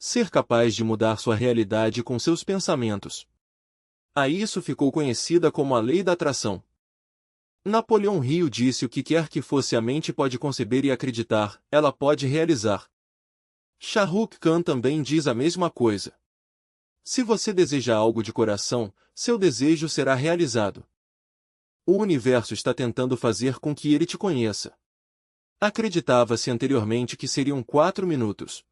Ser capaz de mudar sua realidade com seus pensamentos. A isso ficou conhecida como a lei da atração. Napoleão Hill disse: o que quer que fosse a mente pode conceber e acreditar, ela pode realizar. Shah Rukh Khan também diz a mesma coisa. Se você deseja algo de coração, seu desejo será realizado. O universo está tentando fazer com que ele te conheça. Acreditava-se anteriormente que seriam 4 minutos.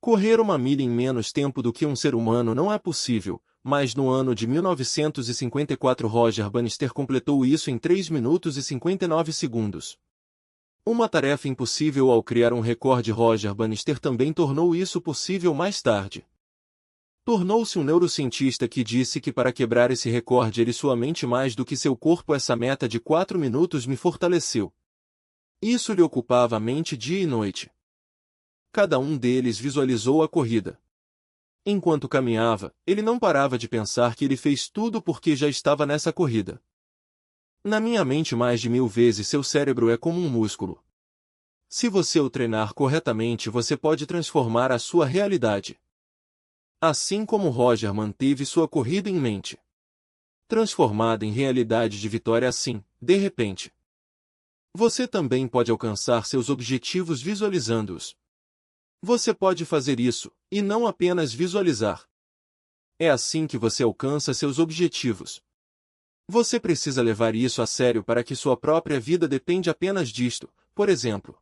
Correr uma milha em menos tempo do que um ser humano não é possível, mas no ano de 1954 Roger Bannister completou isso em 3 minutos e 59 segundos. Uma tarefa impossível ao criar um recorde. Roger Bannister também tornou isso possível mais tarde. Tornou-se um neurocientista que disse que para quebrar esse recorde ele sua mente mais do que seu corpo. Essa meta de 4 minutos me fortaleceu. Isso lhe ocupava a mente dia e noite. Cada um deles visualizou a corrida. Enquanto caminhava, ele não parava de pensar que ele fez tudo porque já estava nessa corrida. Na minha mente mais de 1000 vezes seu cérebro é como um músculo. Se você o treinar corretamente você pode transformar a sua realidade. Assim como Roger manteve sua corrida em mente. Transformada em realidade de vitória assim, de repente. Você também pode alcançar seus objetivos visualizando-os. Você pode fazer isso, e não apenas visualizar. É assim que você alcança seus objetivos. Você precisa levar isso a sério para que sua própria vida depende apenas disto. Por exemplo,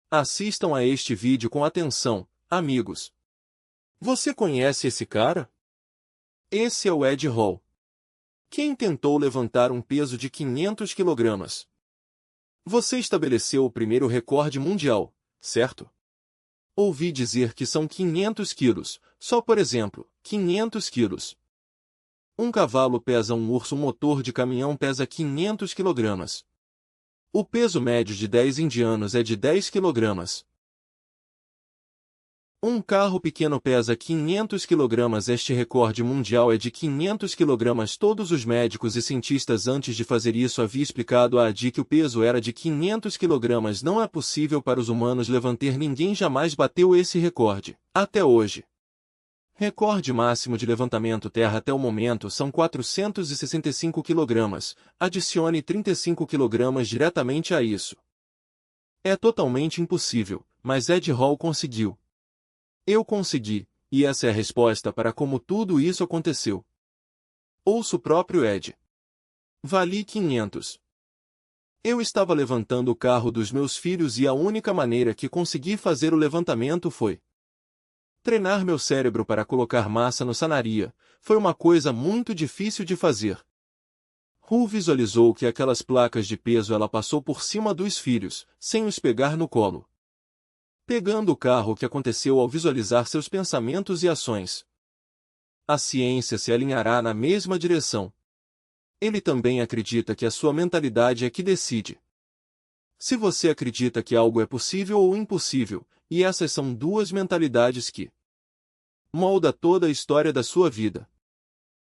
assistam a este vídeo com atenção, amigos. Você conhece esse cara? Esse é o Ed Hall. Quem tentou levantar um peso de 500 kg. Você estabeleceu o primeiro recorde mundial, certo? Ouvi dizer que são 500 quilos, só por exemplo, 500 quilos. Um cavalo pesa um urso, um motor de caminhão pesa 500 kg. O peso médio de 10 indianos é de 10 kg. Um carro pequeno pesa 500 kg. Este recorde mundial é de 500 kg. Todos os médicos e cientistas antes de fazer isso haviam explicado a Adi que o peso era de 500 kg. Não é possível para os humanos levantar. Ninguém jamais bateu esse recorde, até hoje. Recorde máximo de levantamento terra até o momento são 465 kg. Adicione 35 kg diretamente a isso. É totalmente impossível, mas Ed Hall conseguiu. Eu consegui, e essa é a resposta para como tudo isso aconteceu. Ouça o próprio Ed. Vali 500. Eu estava levantando o carro dos meus filhos e a única maneira que consegui fazer o levantamento foi treinar meu cérebro para colocar massa no sanaria. Foi uma coisa muito difícil de fazer. Hu visualizou que aquelas placas de peso ela passou por cima dos filhos, sem os pegar no colo. Pegando o carro. O que aconteceu ao visualizar seus pensamentos e ações? A ciência se alinhará na mesma direção. Ele também acredita que a sua mentalidade é que decide. Se você acredita que algo é possível ou impossível, e essas são duas mentalidades que molda toda a história da sua vida.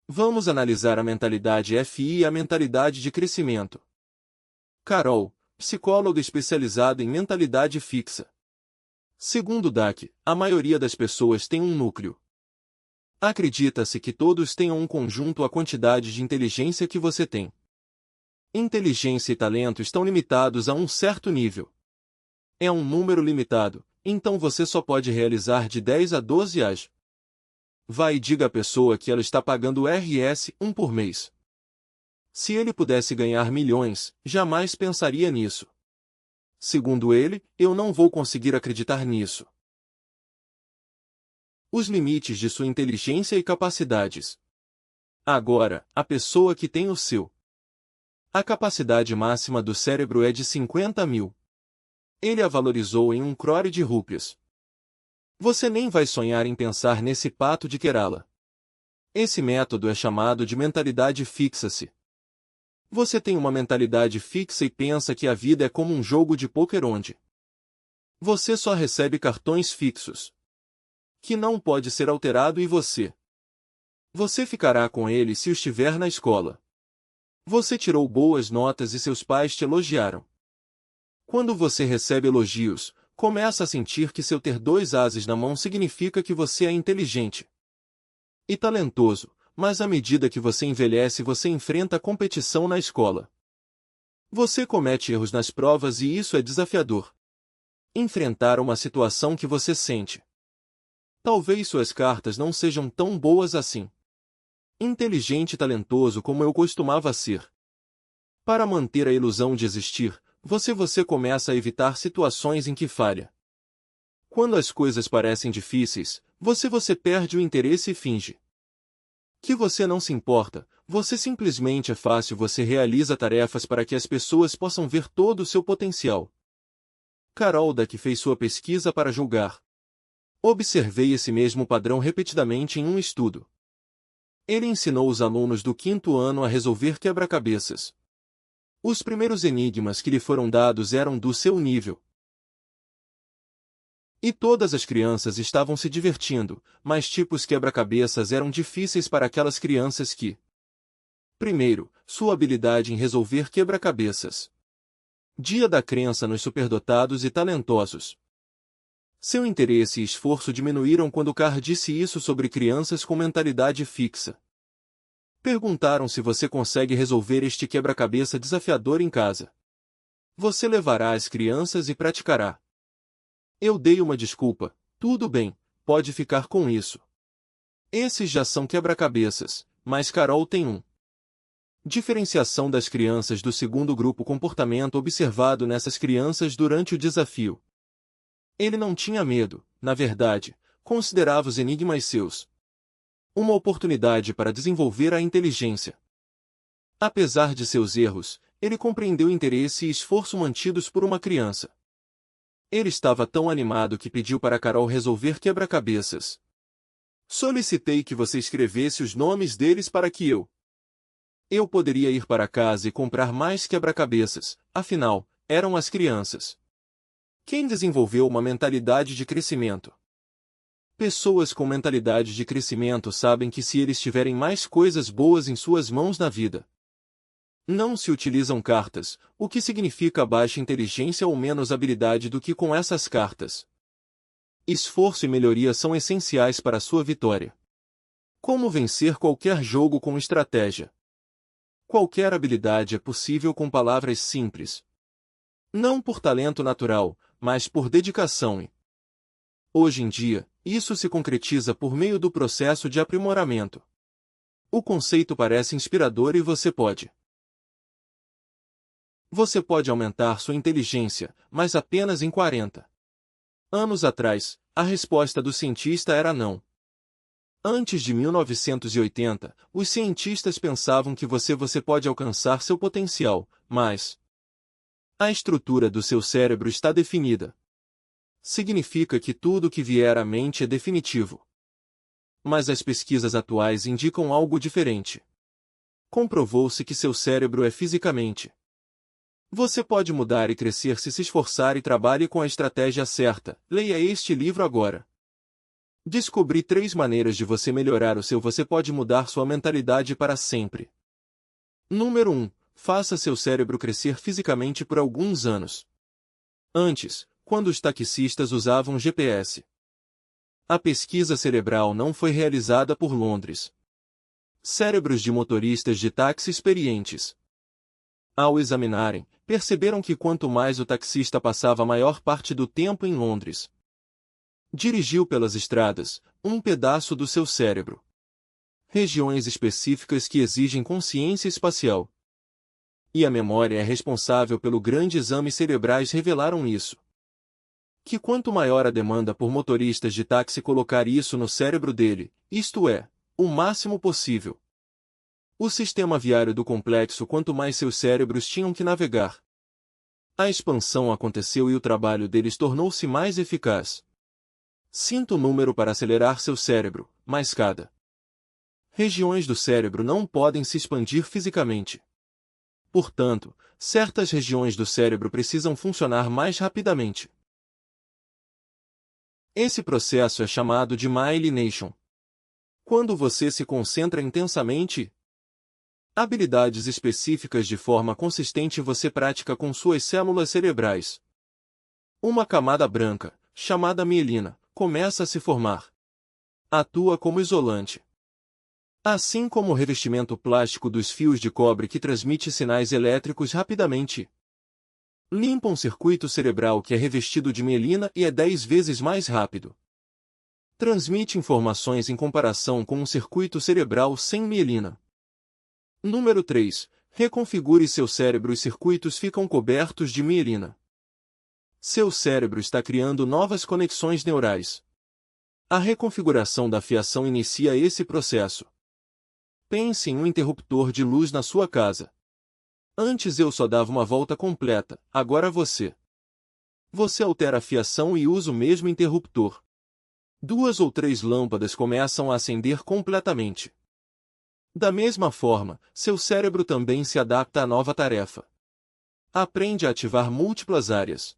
Vamos analisar a mentalidade FI e a mentalidade de crescimento. Carol, psicóloga especializada em mentalidade fixa. Segundo DAC, a maioria das pessoas tem um núcleo. Acredita-se que todos tenham um conjunto. A quantidade de inteligência que você tem. Inteligência e talento estão limitados a um certo nível. É um número limitado, então você só pode realizar de 10 a 12 as. Vá e diga à pessoa que ela está pagando RS 1 por mês. Se ele pudesse ganhar milhões, jamais pensaria nisso. Segundo ele, eu não vou conseguir acreditar nisso. Os limites de sua inteligência e capacidades. Agora, a pessoa que tem o seu. A capacidade máxima do cérebro é de 50.000. Ele a valorizou em 1 crore de rúpias. Você nem vai sonhar em pensar nesse pato de Kerala. Esse método é chamado de mentalidade fixa-se. Você tem uma mentalidade fixa e pensa que a vida é como um jogo de pôquer onde você só recebe cartões fixos, que não pode ser alterado e você ficará com ele se estiver na escola. Você tirou boas notas e seus pais te elogiaram. Quando você recebe elogios, Começa a sentir que seu ter 2 ases na mão significa que você é inteligente e talentoso, mas à medida que você envelhece você enfrenta a competição na escola. Você comete erros nas provas e isso é desafiador. Enfrentar uma situação que você sente. Talvez suas cartas não sejam tão boas assim. Inteligente e talentoso como eu costumava ser. Para manter a ilusão de existir, você começa a evitar situações em que falha. Quando as coisas parecem difíceis, você perde o interesse e finge que você não se importa, você simplesmente é fácil, você realiza tarefas para que as pessoas possam ver todo o seu potencial. Carol Dweck fez sua pesquisa para julgar. Observei esse mesmo padrão repetidamente em um estudo. Ele ensinou os alunos do 5º ano a resolver quebra-cabeças. Os primeiros enigmas que lhe foram dados eram do seu nível. E todas as crianças estavam se divertindo, mas tipos quebra-cabeças eram difíceis para aquelas crianças que... Primeiro, sua habilidade em resolver quebra-cabeças. Dia da crença nos superdotados e talentosos. Seu interesse e esforço diminuíram quando Carr disse isso sobre crianças com mentalidade fixa. Perguntaram se você consegue resolver este quebra-cabeça desafiador em casa. Você levará as crianças e praticará. Eu dei uma desculpa. Tudo bem, pode ficar com isso. Esses já são quebra-cabeças, mas Carol tem um. Diferenciação das crianças do segundo grupo. Comportamento observado nessas crianças durante o desafio. Ele não tinha medo, na verdade, considerava os enigmas seus. Uma oportunidade para desenvolver a inteligência. Apesar de seus erros, ele compreendeu o interesse e esforço mantidos por uma criança. Ele estava tão animado que pediu para Carol resolver quebra-cabeças. Solicitei que você escrevesse os nomes deles para que eu poderia ir para casa e comprar mais quebra-cabeças, afinal, eram as crianças. Quem desenvolveu uma mentalidade de crescimento? Pessoas com mentalidade de crescimento sabem que se eles tiverem mais coisas boas em suas mãos na vida, não se utilizam cartas, o que significa baixa inteligência ou menos habilidade do que com essas cartas. Esforço e melhoria são essenciais para a sua vitória. Como vencer qualquer jogo com estratégia? Qualquer habilidade é possível com palavras simples. Não por talento natural, mas por dedicação e... Hoje em dia, isso se concretiza por meio do processo de aprimoramento. O conceito parece inspirador e você pode aumentar sua inteligência, mas apenas em 40 anos atrás, a resposta do cientista era não. Antes de 1980, os cientistas pensavam que você pode alcançar seu potencial, mas a estrutura do seu cérebro está definida. Significa que tudo que vier à mente é definitivo. Mas as pesquisas atuais indicam algo diferente. Comprovou-se que seu cérebro é fisicamente. Você pode mudar e crescer se esforçar e trabalhe com a estratégia certa. Leia este livro agora. Descobri 3 maneiras de você melhorar o seu. Você pode mudar sua mentalidade para sempre. Número 1. Faça seu cérebro crescer fisicamente por alguns anos. Antes, quando os taxistas usavam GPS, a pesquisa cerebral não foi realizada por Londres. Cérebros de motoristas de táxi experientes. Ao examinarem, perceberam que quanto mais o taxista passava a maior parte do tempo em Londres, dirigiu pelas estradas, um pedaço do seu cérebro. Regiões específicas que exigem consciência espacial. E a memória é responsável pelo grande exame cerebrais revelaram isso. Que quanto maior a demanda por motoristas de táxi colocar isso no cérebro dele, isto é, o máximo possível. O sistema viário do complexo quanto mais seus cérebros tinham que navegar. A expansão aconteceu e o trabalho deles tornou-se mais eficaz. Sinta o número para acelerar seu cérebro, mas cada regiões do cérebro não podem se expandir fisicamente. Portanto, certas regiões do cérebro precisam funcionar mais rapidamente. Esse processo é chamado de myelination. Quando você se concentra intensamente, habilidades específicas de forma consistente você pratica com suas células cerebrais. Uma camada branca, chamada mielina, começa a se formar. Atua como isolante. Assim como o revestimento plástico dos fios de cobre que transmite sinais elétricos rapidamente. Limpa um circuito cerebral que é revestido de mielina e é 10 vezes mais rápido. Transmite informações em comparação com um circuito cerebral sem mielina. Número 3. Reconfigure seu cérebro e circuitos ficam cobertos de mielina. Seu cérebro está criando novas conexões neurais. A reconfiguração da fiação inicia esse processo. Pense em um interruptor de luz na sua casa. Antes eu só dava uma volta completa, agora você. Você altera a fiação e usa o mesmo interruptor. 2 ou 3 lâmpadas começam a acender completamente. Da mesma forma, seu cérebro também se adapta à nova tarefa. Aprende a ativar múltiplas áreas.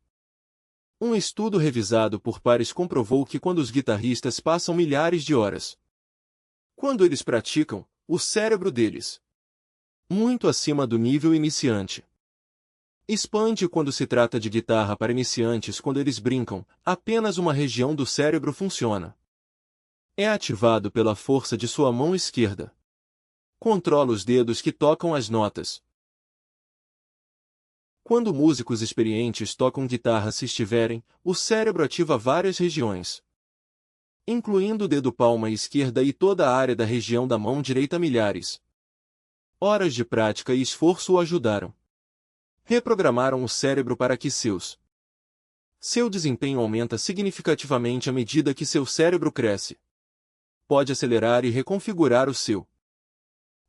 Um estudo revisado por pares comprovou que quando os guitarristas passam milhares de horas, quando eles praticam, o cérebro deles, muito acima do nível iniciante, expande quando se trata de guitarra para iniciantes. Quando eles brincam, apenas uma região do cérebro funciona. É ativado pela força de sua mão esquerda. Controla os dedos que tocam as notas. Quando músicos experientes tocam guitarra, se estiverem, o cérebro ativa várias regiões, incluindo o dedo palma esquerda e toda a área da região da mão direita. Milhares horas de prática e esforço o ajudaram. Reprogramaram o cérebro para que seu desempenho aumenta significativamente à medida que seu cérebro cresce. Pode acelerar e reconfigurar o seu.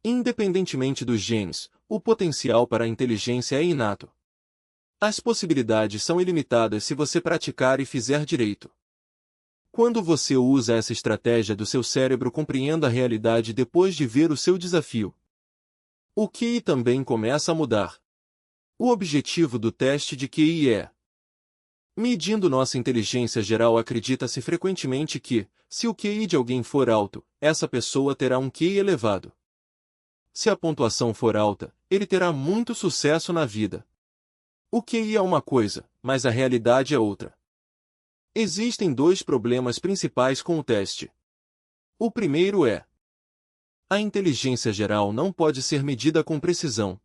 Independentemente dos genes, o potencial para a inteligência é inato. As possibilidades são ilimitadas se você praticar e fizer direito. Quando você usa essa estratégia do seu cérebro, compreenda a realidade depois de ver o seu desafio. O QI também começa a mudar. O objetivo do teste de QI é: medindo nossa inteligência geral, acredita-se frequentemente que, se o QI de alguém for alto, essa pessoa terá um QI elevado. Se a pontuação for alta, ele terá muito sucesso na vida. O QI é uma coisa, mas a realidade é outra. Existem 2 problemas principais com o teste. O primeiro é: a inteligência geral não pode ser medida com precisão.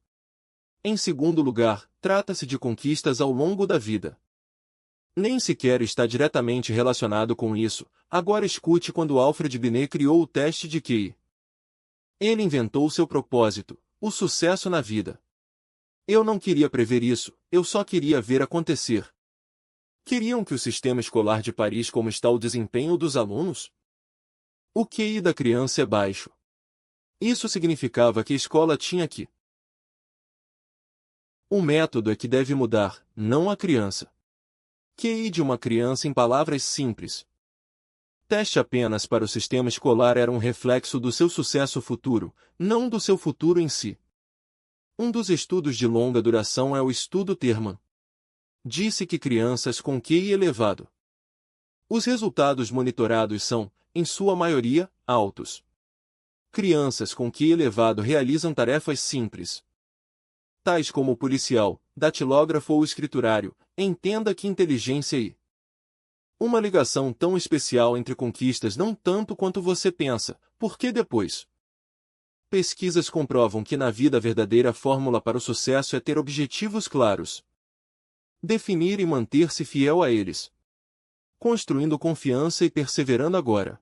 Em segundo lugar, trata-se de conquistas ao longo da vida. Nem sequer está diretamente relacionado com isso. Agora escute quando Alfred Binet criou o teste de QI. Ele inventou seu propósito, o sucesso na vida. Eu não queria prever isso, eu só queria ver acontecer. Queriam que o sistema escolar de Paris: como está o desempenho dos alunos? O QI da criança é baixo. Isso significava que a escola tinha que. O método é que deve mudar, não a criança. QI de uma criança, em palavras simples. Teste apenas para o sistema escolar era um reflexo do seu sucesso futuro, não do seu futuro em si. Um dos estudos de longa duração é o estudo Terman. Disse que crianças com QI elevado. Os resultados monitorados são, em sua maioria, altos. Crianças com QI elevado realizam tarefas simples, tais como policial, datilógrafo ou escriturário. Entenda que inteligência e uma ligação tão especial entre conquistas não tanto quanto você pensa, porque depois. Pesquisas comprovam que na vida a verdadeira fórmula para o sucesso é ter objetivos claros, definir e manter-se fiel a eles, construindo confiança e perseverando. Agora,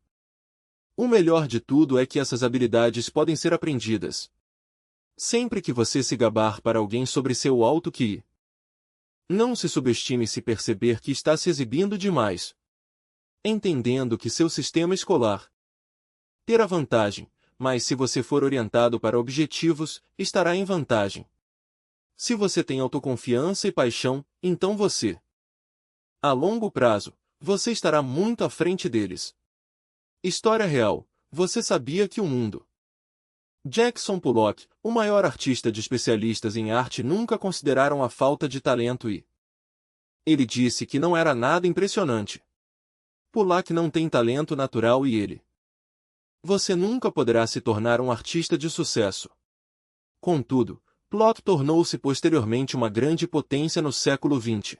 o melhor de tudo é que essas habilidades podem ser aprendidas. Sempre que você se gabar para alguém sobre seu alto QI, não se subestime se perceber que está se exibindo demais, entendendo que seu sistema escolar terá vantagem, mas se você for orientado para objetivos, estará em vantagem. Se você tem autoconfiança e paixão, então você, a longo prazo, você estará muito à frente deles. História real: você sabia que o mundo. Jackson Pollock, o maior artista de especialistas em arte, nunca consideraram a falta de talento e ele disse que não era nada impressionante. Pollock não tem talento natural e ele. Você nunca poderá se tornar um artista de sucesso. Contudo, Pollock tornou-se posteriormente uma grande potência no século XX.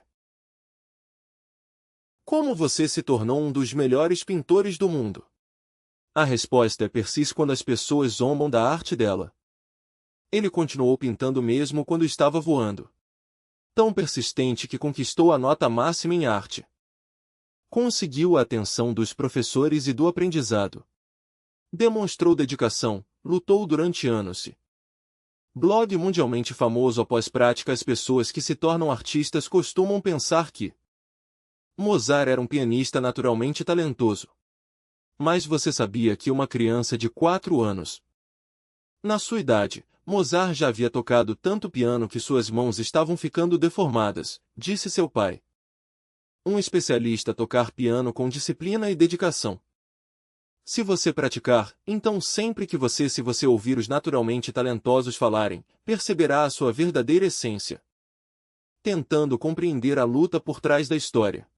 Como você se tornou um dos melhores pintores do mundo? A resposta é persiste quando as pessoas zombam da arte dela. Ele continuou pintando mesmo quando estava voando. Tão persistente que conquistou a nota máxima em arte. Conseguiu a atenção dos professores e do aprendizado. Demonstrou dedicação, lutou durante anos. Blog mundialmente famoso após prática. As pessoas que se tornam artistas costumam pensar que Mozart era um pianista naturalmente talentoso. Mas você sabia que uma criança de 4 anos, na sua idade, Mozart já havia tocado tanto piano que suas mãos estavam ficando deformadas, disse seu pai. Um especialista a tocar piano com disciplina e dedicação. Se você praticar, então sempre que se você ouvir os naturalmente talentosos falarem, perceberá a sua verdadeira essência. Tentando compreender a luta por trás da história.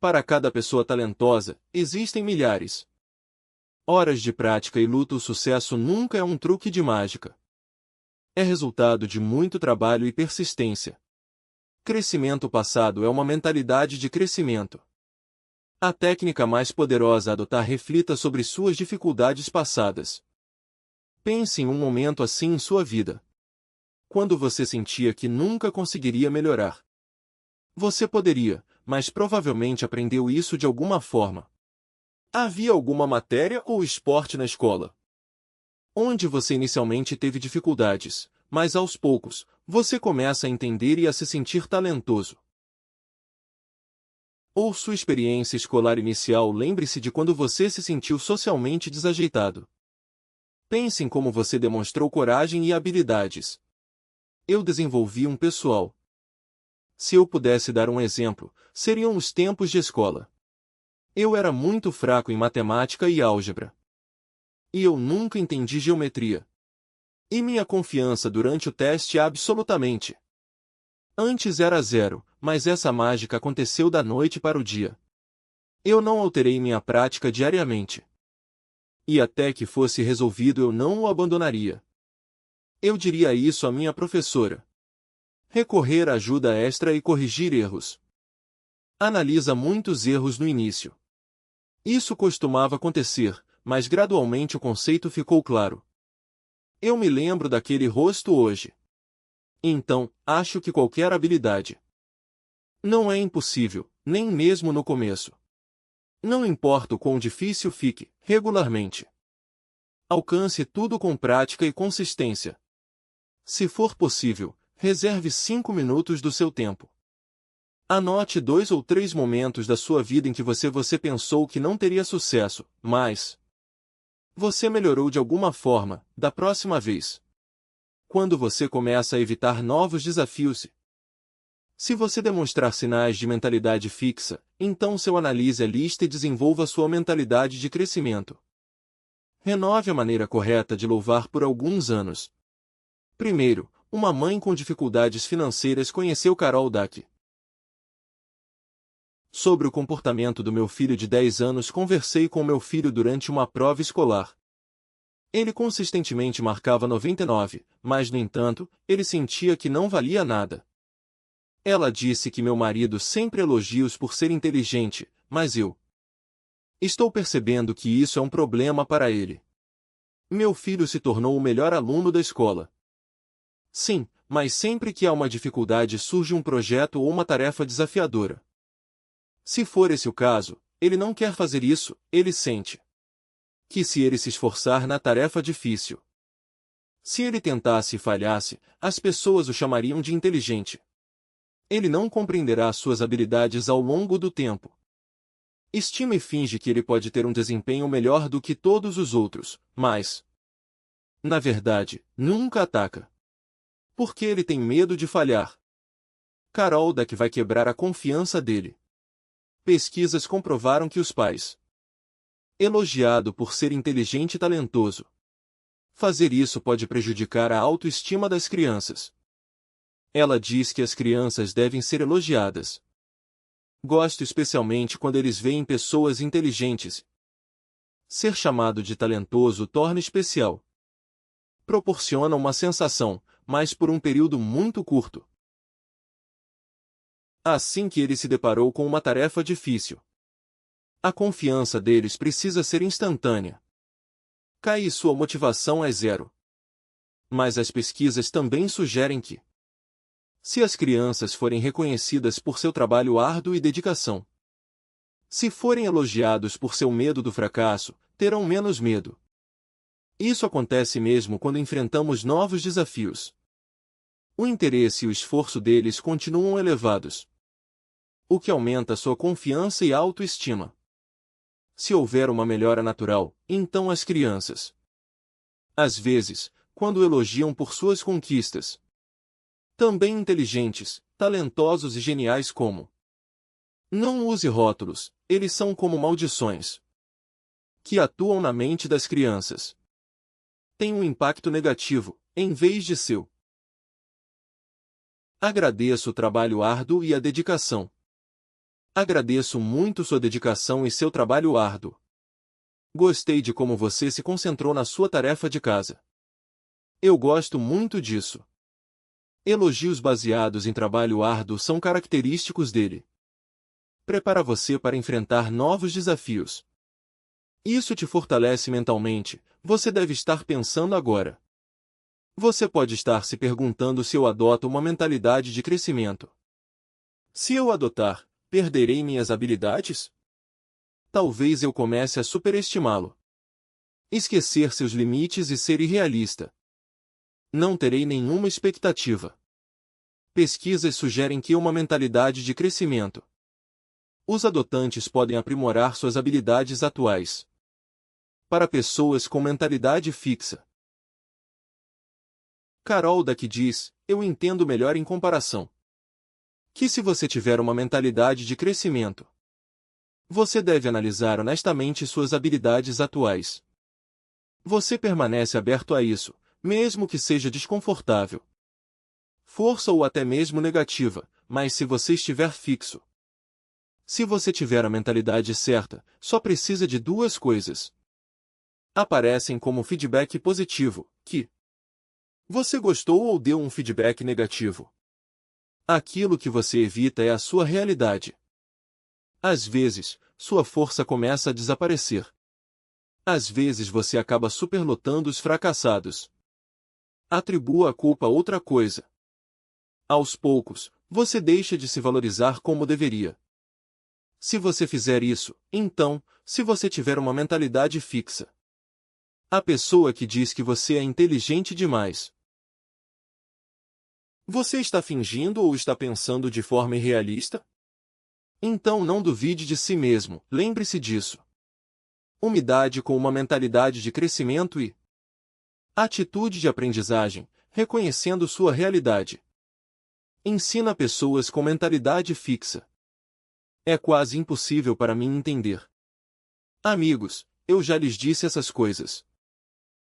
Para cada pessoa talentosa, existem milhares. Horas de prática e luta. O sucesso nunca é um truque de mágica. É resultado de muito trabalho e persistência. Crescimento passado é uma mentalidade de crescimento. A técnica mais poderosa a adotar. Reflita sobre suas dificuldades passadas. Pense em um momento assim em sua vida. Quando você sentia que nunca conseguiria melhorar. Você poderia, mas provavelmente aprendeu isso de alguma forma. Havia alguma matéria ou esporte na escola onde você inicialmente teve dificuldades, mas aos poucos, você começa a entender e a se sentir talentoso. Ou sua experiência escolar inicial. Lembre-se de quando você se sentiu socialmente desajeitado. Pense em como você demonstrou coragem e habilidades. Eu desenvolvi um pessoal. Se eu pudesse dar um exemplo, seriam os tempos de escola. Eu era muito fraco em matemática e álgebra. E eu nunca entendi geometria. E minha confiança durante o teste absolutamente. Antes era 0, mas essa mágica aconteceu da noite para o dia. Eu não alterei minha prática diariamente. E até que fosse resolvido eu não o abandonaria. Eu diria isso à minha professora. Recorrer à ajuda extra e corrigir erros. Analisa muitos erros no início. Isso costumava acontecer, mas gradualmente o conceito ficou claro. Eu me lembro daquele rosto hoje. Então, acho que qualquer habilidade não é impossível, nem mesmo no começo. Não importa o quão difícil fique, regularmente. Alcance tudo com prática e consistência. Se for possível, reserve 5 minutos do seu tempo. Anote 2 ou 3 momentos da sua vida em que você pensou que não teria sucesso, mas você melhorou de alguma forma, da próxima vez. Quando você começa a evitar novos desafios. Se você demonstrar sinais de mentalidade fixa, então analise a lista e desenvolva sua mentalidade de crescimento. Renove a maneira correta de louvar por alguns anos. Primeiro, uma mãe com dificuldades financeiras conheceu Carol Dweck. Sobre o comportamento do meu filho de 10 anos. Conversei com meu filho durante uma prova escolar. Ele consistentemente marcava 99, mas no entanto, ele sentia que não valia nada. Ela disse que meu marido sempre elogia-os por ser inteligente, mas eu estou percebendo que isso é um problema para ele. Meu filho se tornou o melhor aluno da escola. Sim, mas sempre que há uma dificuldade surge um projeto ou uma tarefa desafiadora. Se for esse o caso, ele não quer fazer isso. Ele sente que se ele se esforçar na tarefa difícil, se ele tentasse e falhasse, as pessoas o chamariam de inteligente. Ele não compreenderá suas habilidades ao longo do tempo. Estima e finge que ele pode ter um desempenho melhor do que todos os outros, mas, na verdade, nunca ataca. Porque ele tem medo de falhar. Carol Dweck vai quebrar a confiança dele. Pesquisas comprovaram que os pais, elogiado por ser inteligente e talentoso, fazer isso pode prejudicar a autoestima das crianças. Ela diz que as crianças devem ser elogiadas. Gosto especialmente quando eles veem pessoas inteligentes. Ser chamado de talentoso torna especial. Proporciona uma sensação, mas por um período muito curto. assim que ele se deparou com uma tarefa difícil. A confiança deles precisa ser instantânea. Cai e sua motivação é zero. Mas as pesquisas também sugerem que, se as crianças forem reconhecidas por seu trabalho árduo e dedicação, se forem elogiados por seu medo do fracasso, terão menos medo. Isso acontece mesmo quando enfrentamos novos desafios. O interesse e o esforço deles continuam elevados, o que aumenta sua confiança e autoestima. Se houver uma melhora natural, então as crianças, às vezes, quando elogiam por suas conquistas, também inteligentes, talentosos e geniais como. Não use rótulos, eles são como maldições que atuam na mente das crianças. Tem um impacto negativo, em vez de seu. Agradeço o trabalho árduo e a dedicação. Agradeço muito sua dedicação e seu trabalho árduo. Gostei de como você se concentrou na sua tarefa de casa. Eu gosto muito disso. Elogios baseados em trabalho árduo são característicos dele. Prepara você para enfrentar novos desafios. Isso te fortalece mentalmente, você deve estar pensando agora. Você pode estar se perguntando se eu adoto uma mentalidade de crescimento. Se eu adotar, perderei minhas habilidades? Talvez eu comece a superestimá-lo. Esquecer seus limites e ser irrealista. Não terei nenhuma expectativa. Pesquisas sugerem que uma mentalidade de crescimento. Os adotantes podem aprimorar suas habilidades atuais. Para pessoas com mentalidade fixa. Carol Dweck diz, eu entendo melhor em comparação. Que se você tiver uma mentalidade de crescimento, você deve analisar honestamente suas habilidades atuais. Você permanece aberto a isso, mesmo que seja desconfortável. Força ou até mesmo negativa, mas se você estiver fixo. Se você tiver a mentalidade certa, só precisa de duas coisas. Aparecem como feedback positivo, que você gostou ou deu um feedback negativo. Aquilo que você evita é a sua realidade. Às vezes, sua força começa a desaparecer. Às vezes você acaba superlotando os fracassados. Atribua a culpa a outra coisa. Aos poucos, você deixa de se valorizar como deveria. Se você fizer isso, então, se você tiver uma mentalidade fixa, a pessoa que diz que você é inteligente demais. Você está fingindo ou está pensando de forma irrealista? Então não duvide de si mesmo, lembre-se disso. Umidade com uma mentalidade de crescimento e atitude de aprendizagem, reconhecendo sua realidade. Ensina pessoas com mentalidade fixa. É quase impossível para mim entender. Amigos, eu já lhes disse essas coisas.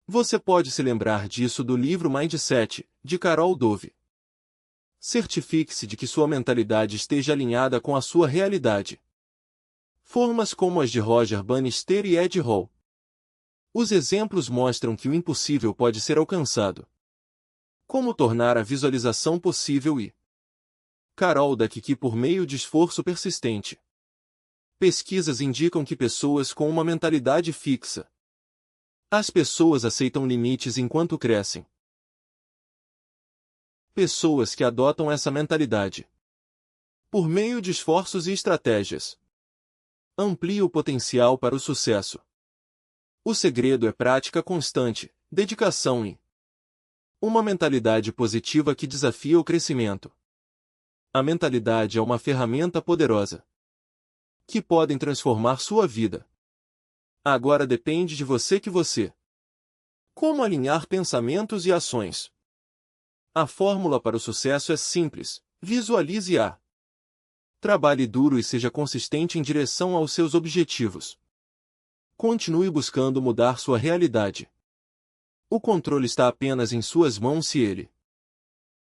Você pode se lembrar disso do livro Mindset, de Carol Dweck. Certifique-se de que sua mentalidade esteja alinhada com a sua realidade. Formas como as de Roger Bannister e Ed Hall. Os exemplos mostram que o impossível pode ser alcançado. Como tornar a visualização possível e Carol Dweck que por meio de esforço persistente. Pesquisas indicam que pessoas com uma mentalidade fixa. As pessoas aceitam limites enquanto crescem. Pessoas que adotam essa mentalidade. Por meio de esforços e estratégias. Amplia o potencial para o sucesso. O segredo é prática constante, dedicação e uma mentalidade positiva que desafia o crescimento. A mentalidade é uma ferramenta poderosa que podem transformar sua vida. Agora depende de você que você. Como alinhar pensamentos e ações? A fórmula para o sucesso é simples, visualize-a. Trabalhe duro e seja consistente em direção aos seus objetivos. Continue buscando mudar sua realidade. O controle está apenas em suas mãos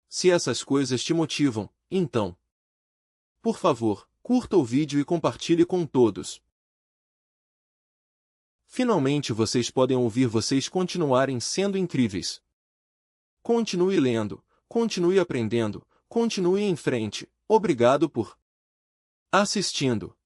se essas coisas te motivam, então. Por favor, curta o vídeo e compartilhe com todos. Finalmente vocês podem ouvir vocês continuarem sendo incríveis. Continue lendo, continue aprendendo, continue em frente, Obrigado por assistindo.